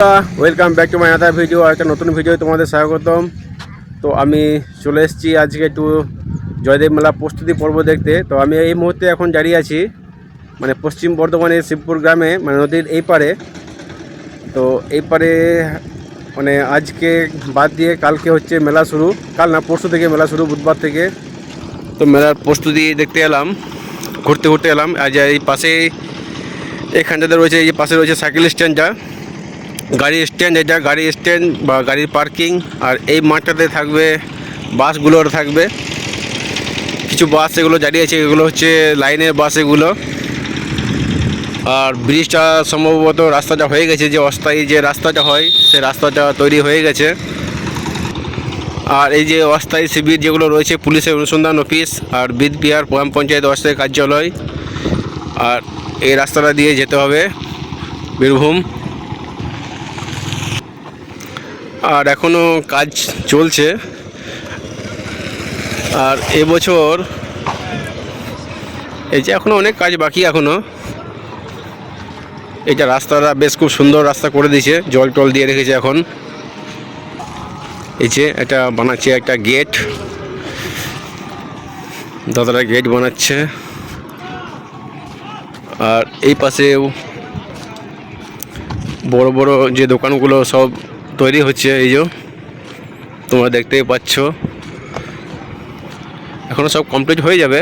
Welcome back to my other video. একটা নতুন video তোমাদের স্বাগতম। তো আমি চলে এসেছি আজকে একটু জয়দেব মেলা প্রস্তুতি পর্ব দেখতে। তো আমি এই মুহূর্তে এখন দাঁড়িয়ে আছি মানে পশ্চিম বর্ধমানের শিবপুর গ্রামে, মানে নদীর এই পারে। তো এই পারে মানে আজকে বাদ দিয়ে কালকে হচ্ছে মেলা শুরু, কাল না পরশু থেকে মেলা শুরু, বুধবার থেকে। তো মেলার প্রস্তুতি দেখতে এলাম, ঘুরতে ঘুরতে এলাম। আজ এই পাশে এখানটাতে রয়েছে, এই পাশে রয়েছে সাইকেল স্ট্যান্ডটা, গাড়ির স্ট্যান্ড, এটা গাড়ির স্ট্যান্ড বা গাড়ির পার্কিং। আর এই মাঠটাতে থাকবে বাসগুলোর থাকবে কিছু বাস, এগুলো দাঁড়িয়ে আছে, এগুলো হচ্ছে লাইনের বাস এগুলো। আর ব্রিজটা সম্ভবত রাস্তাটা হয়ে গেছে, যে অস্থায়ী যে রাস্তাটা হয় সে রাস্তাটা তৈরি হয়ে গেছে। আর এই যে অস্থায়ী শিবির যেগুলো রয়েছে, পুলিশের অনুসন্ধান অফিস আর বিদপিআর গ্রাম পঞ্চায়েত অস্থায়ী কার্যালয়। আর এই রাস্তাটা দিয়ে যেতে হবে বীরভূম। আর এখনও কাজ চলছে। আর এবছর এই যে এখনও অনেক কাজ বাকি এখনও। এটা রাস্তাটা বেশ খুব সুন্দর রাস্তা করে দিয়েছে, জল টল দিয়ে রেখেছে এখন। এই যে এটা বানাচ্ছে একটা গেট, দাদারা গেট বানাচ্ছে। আর এই পাশেও বড় বড় যে দোকানগুলো সব তৈরি হচ্ছে, এই যে তোমরা দেখতেই পাচ্ছ। এখনও সব কমপ্লিট হয়ে যাবে,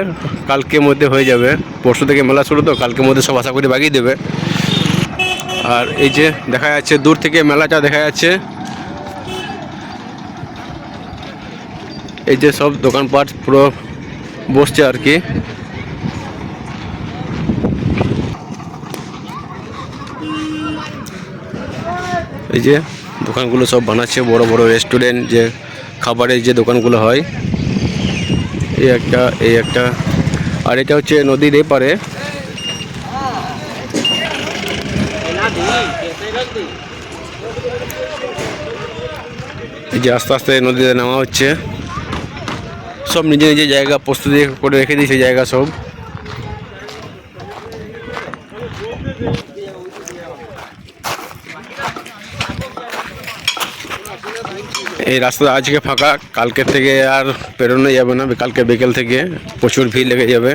কালকের মধ্যে হয়ে যাবে। পরশু থেকে মেলা শুরু, তো কালকের মধ্যে সব আশা করি বাগিয়ে দেবে। আর এই যে দেখা যাচ্ছে দূর থেকে মেলাটা দেখা যাচ্ছে, এই যে সব দোকানপাট পুরো বসছে আর কি। এই যে দোকানগুলো সব বানাচ্ছে, বড় বড় রেস্টুরেন্ট, যে খাবারের যে দোকানগুলো হয়। এই একটা আর এটা হচ্ছে নদীর এপারে। এই যে আস্তে আস্তে নদীতে নামা হচ্ছে, সব নিজে নিজে জায়গা প্রস্তুতি করে রেখে দিয়েছে জায়গা সব। এই রাস্তা আজকে ফাঁকা, কালকের থেকে আর পেরোনো যাবে না, কালকে বিকেল থেকে প্রচুর ভিড় লেগে যাবে।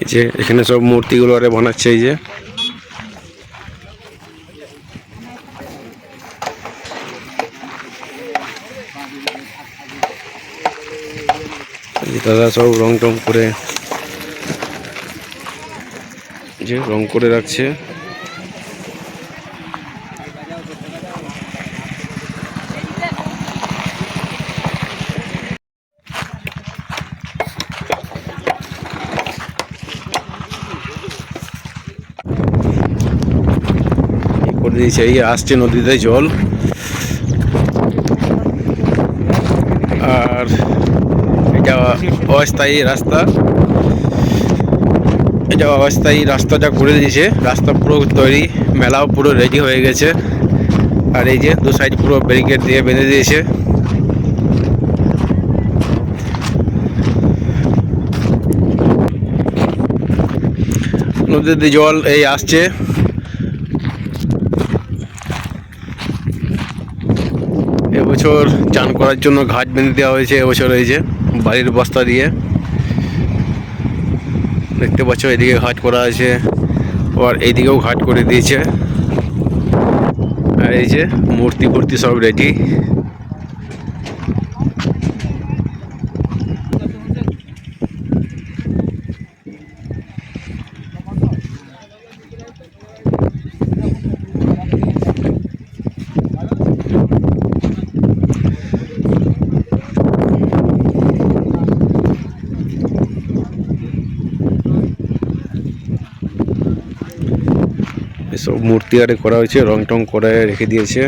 এই যে এখানে সব মূর্তিগুলো আরে বানাচ্ছে। এই যে দাদা সব রং টং করে, যে রং করে রাখছে। করে দিয়েছে, এই আসছে নদীতে জল। আর এটা অস্থায়ী রাস্তা, এটা অস্থায়ী রাস্তাটা করে দিয়েছে, রাস্তা পুরো তৈরি, মেলাও পুরো রেডি হয়ে গেছে। আর এই যে দু সাইড পুরো ব্যারিকেড দিয়ে বেঁধে দিয়েছে। নদীতে জল এই আসছে। এবছর চান করার জন্য ঘাট বেঁধে দেওয়া হয়েছে এবছর, এই যে বাড়ির বস্তা দিয়ে দেখতে পাচ্ছ। এদিকে ঘাট করা আছে, আর এইদিকেও ঘাট করে দিয়েছে। আর এই যে মূর্তি ফুর্তি সব রেডি। এসব মূর্তি আরে করা হয়েছে, রং টং করে রেখে দিয়েছে।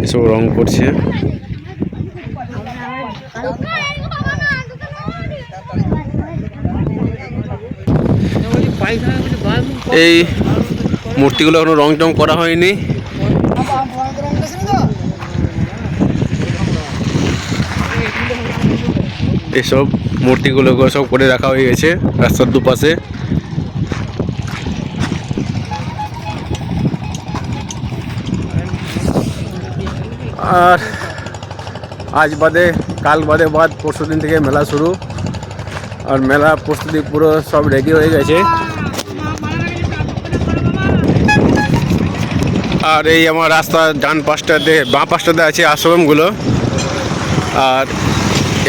এসব রং করছে। এই মূর্তিগুলো এখনো রং টং করা হয়নি। এসব মূর্তিগুলো সব করে রাখা হয়ে গেছে রাস্তার দুপাশে। আর আজ বাদে কাল বাদে পরশু দিন থেকে মেলা শুরু, আর মেলা প্রস্তুতি পুরো সব রেডি হয়ে গেছে। আর এই আমার রাস্তার ডান পাশটাতে বাঁ পাশটাতে আছে আশ্রমগুলো, আর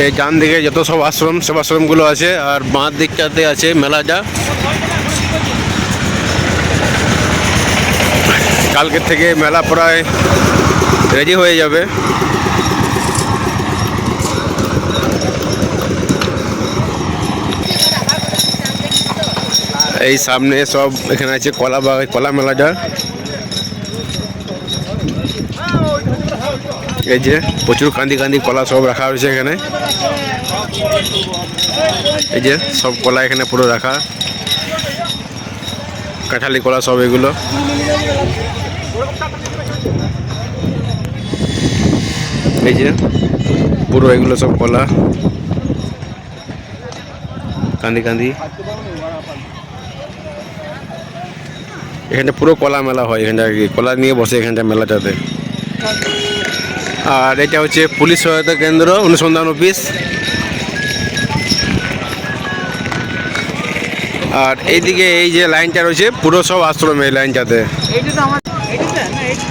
এই ডান দিকে যত সব আশ্রমগুলো আছে, আর বাঁ দিকটাতে আছে মেলাটা। কালকের থেকে মেলা প্রায় রেডি হয়ে যাবে। এই সামনে সব এখানে আছে কলা মেলাটা। এই যে প্রচুর কান্দি কলা সব রাখা হয়েছে এখানে। এই যে সব কলা এখানে পুরো রাখা, কাঁঠালি কলা সব এগুলো। এই যে পুরো এগুলো সব কলা কান্দি। এখানে পুরো কলা মেলা হয়, এখানটা কলা নিয়ে বসে এখানটা মেলাটাতে। আর এটা হচ্ছে পুলিশ সহায়তা কেন্দ্র অনুসন্ধান অফিস। আর এইদিকে এই যে লাইনটা রয়েছে পুরো সব আশ্রম এই লাইনটাতে।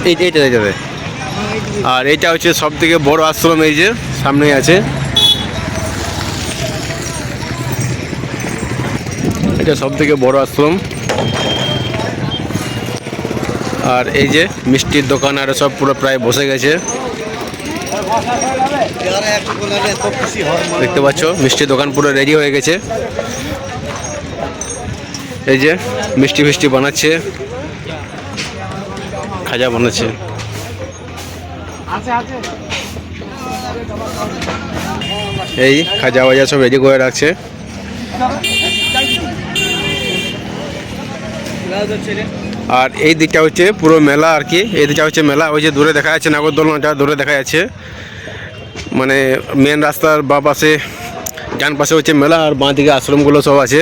এইটাতে। আর এটা হচ্ছে সব থেকে বড় আশ্রম, এই যে সামনে আছে। এটা সব থেকে বড় আশ্রম। আর এই যে মিষ্টির দোকান আর সব পুরো প্রায় বসে গেছে, দেখতে পাচ্ছ মিষ্টির দোকান পুরো রেডি হয়ে গেছে। এই যে মিষ্টি বানাচ্ছে, খাজা বানাচ্ছে। এই খাজা বাজা সব রেডি করে রাখছে। আর এই দিকটা হচ্ছে পুরো মেলা আর কি, এই দিকটা হচ্ছে মেলা। ওই যে দূরে দেখা যাচ্ছে নাগরদোলনাটা দূরে দেখা যাচ্ছে, মানে মেন রাস্তার বাঁ পাশে ডান পাশে হচ্ছে মেলা, আর বাঁ দিকে আশ্রমগুলো সব আছে।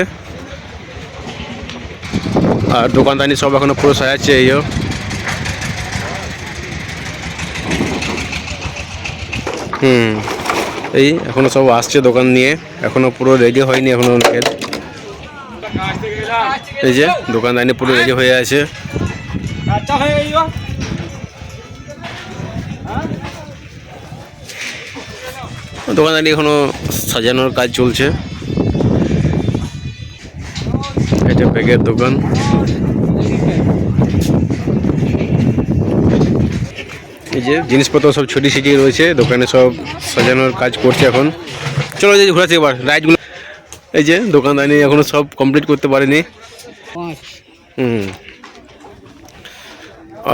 আর দোকানদানি সব এখনো পুরো সাজাচ্ছে। এই এখনো সব আসছে দোকান নিয়ে, এখনো পুরো রেডি হয়নি এখনো অনেকের। এই যে দোকানদানি পুরো রেডি হয়ে আছে। দোকানদানি এখনো সাজানোর কাজ চলছে। এটা ব্যাগের দোকান। এই যে জিনিসপত্র সব ছিটিয়ে রয়েছে দোকানে, সব সাজানোর কাজ করছে এখন। চলো যে ঘোরাচ্ছি এবার রাইডগুলো। এই যে দোকানদানি এখনো সব কমপ্লিট করতে পারেনি।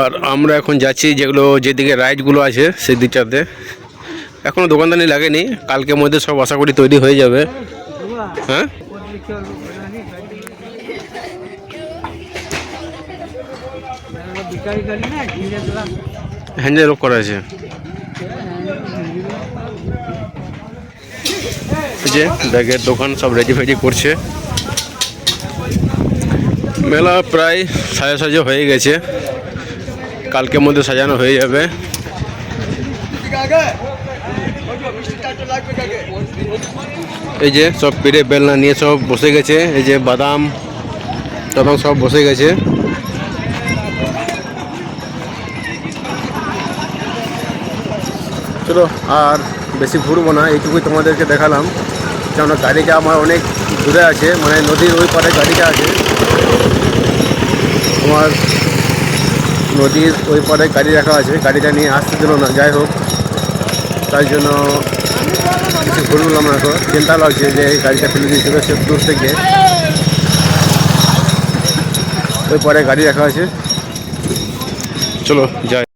আর আমরা এখন যাচ্ছি যেদিকে রাইডগুলো আছে সেই দিকটাতে। এখনো দোকানদানি লাগেনি, কালকের মধ্যে সব আশা করি তৈরি হয়ে যাবে। হ্যাঁ, হ্যান্ডেল লক করা আছে। যে ব্যাগের দোকান সব রেডি করছে। মেলা প্রায় সাজা হয়ে গেছে, কালকের মধ্যে সাজানো হয়ে যাবে। এই যে সব পিড়ে বেলনা নিয়ে সব বসে গেছে। এই যে বাদাম সব বসে গেছে। চলো আর বেশি ঘুরবো না, এইটুকুই তোমাদেরকে দেখালাম। কেননা গাড়িটা আমার অনেক দূরে আছে, মানে নদীর ওই পারে গাড়িটা আছে। তোমার নদীর ওই পারে গাড়ি রাখা আছে, গাড়িটা নিয়ে আসতে দিল না। যাই হোক, তাই জন্য কিছু ঘুরলাম না। তো চিন্তা লাগছে যে এই গাড়িটা ফেলে দিয়েছিল সে দূর থেকে, ওই পারে গাড়ি রাখা আছে। চলো যাই।